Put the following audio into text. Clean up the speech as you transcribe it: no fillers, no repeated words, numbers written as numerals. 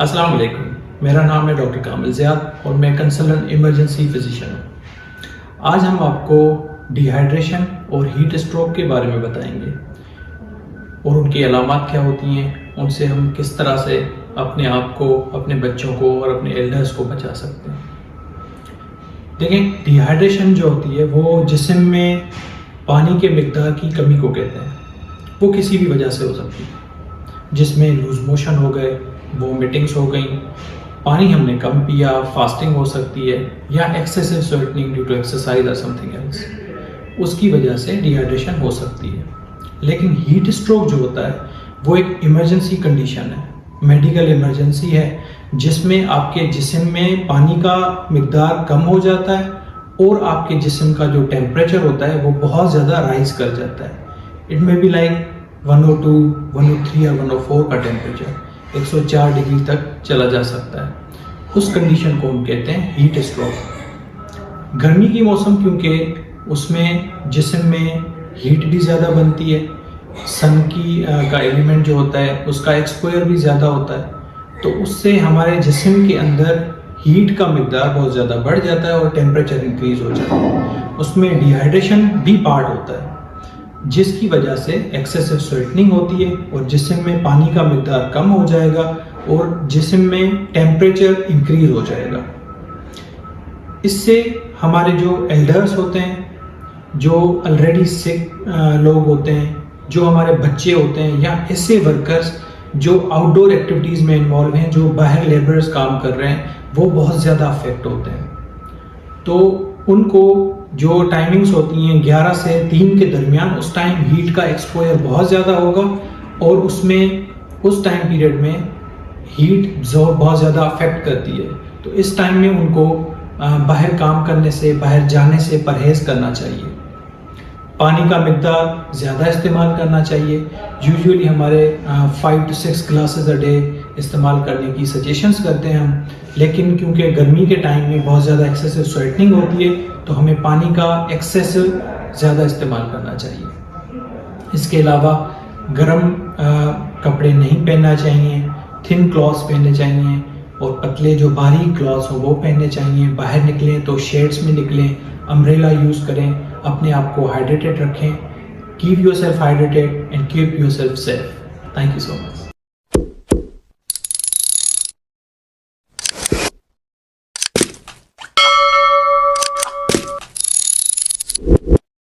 अस्सलाम वालेकुम, मेरा नाम है डॉक्टर कामिल ज़ियाद और मैं कंसल्टेंट इमरजेंसी फिजिशियन हूँ। आज हम आपको डिहाइड्रेशन और हीट स्ट्रोक के बारे में बताएंगे और उनकी अलामात क्या होती हैं, उनसे हम किस तरह से अपने आप को, अपने बच्चों को और अपने एल्डर्स को बचा सकते हैं। देखें, डिहाइड्रेशन जो होती है वो जिस्म में पानी के मिकदार की कमी को कहते हैं। वो किसी भी वजह से हो सकती है, जिसमें लूज मोशन हो गए, वोमिटिंग्स हो गई, पानी हमने कम पिया, फास्टिंग हो सकती है, या excessive sweating due to exercise और समथिंग एल्स, उसकी वजह से डिहाइड्रेशन हो सकती है। लेकिन हीट स्ट्रोक जो होता है वो एक इमरजेंसी कंडीशन है, मेडिकल इमरजेंसी है, जिसमें आपके जिस्म में पानी का मिकदार कम हो जाता है और आपके जिस्म का जो टेम्परेचर होता है वो बहुत ज़्यादा राइज कर जाता है। इट मे बी लाइक 102, 103 और 104 का टेम्परेचर 104 डिग्री तक चला जा सकता है। उस कंडीशन को हम कहते हैं हीट स्ट्रोक। गर्मी की मौसम, क्योंकि उसमें जिस्म में हीट भी ज़्यादा बनती है, सन की का एलिमेंट जो होता है उसका एक्सपोजर भी ज़्यादा होता है, तो उससे हमारे जिस्म के अंदर हीट का मिकदार बहुत ज़्यादा बढ़ जाता है और टेम्परेचर इंक्रीज हो जाता है। उसमें डिहाइड्रेशन भी पार्ट होता है, जिसकी वजह से एक्सेसिव स्वेटनिंग होती है और जिस्म में पानी का मिकदार कम हो जाएगा और जिस्म में टेम्परेचर इंक्रीज हो जाएगा। इससे हमारे जो एल्डर्स होते हैं, जो ऑलरेडी सिक लोग होते हैं, जो हमारे बच्चे होते हैं, या ऐसे वर्कर्स जो आउटडोर एक्टिविटीज़ में इन्वॉल्व हैं, जो बाहर लेबरर्स काम कर रहे हैं, वो बहुत ज़्यादा अफेक्ट होते हैं। तो उनको जो टाइमिंग्स होती हैं 11 से 3 के दरमियान, उस टाइम हीट का एक्सपोजर बहुत ज़्यादा होगा और उसमें उस टाइम पीरियड में हीट बहुत ज़्यादा अफेक्ट करती है। तो इस टाइम में उनको बाहर काम करने से, बाहर जाने से परहेज़ करना चाहिए। पानी का मिकदार ज़्यादा इस्तेमाल करना चाहिए। यूजुअली हमारे 5 to 6 ग्लासेस अ डे इस्तेमाल करने की सजेशंस करते हैं हम, लेकिन क्योंकि गर्मी के टाइम में बहुत ज़्यादा एक्सेसिव स्वेटनिंग होती है तो हमें पानी का एक्सेसिव ज़्यादा इस्तेमाल करना चाहिए। इसके अलावा गर्म कपड़े नहीं पहनना चाहिए, थिन क्लॉथ्स पहनने चाहिए और पतले जो बारीक क्लॉथ्स हों वो पहनने चाहिए। बाहर निकलें तो शेड्स में निकलें, अम्ब्रेला यूज़ करें, अपने आप को हाइड्रेटेड रखें। Keep yourself hydrated and keep yourself safe. Thank you so much.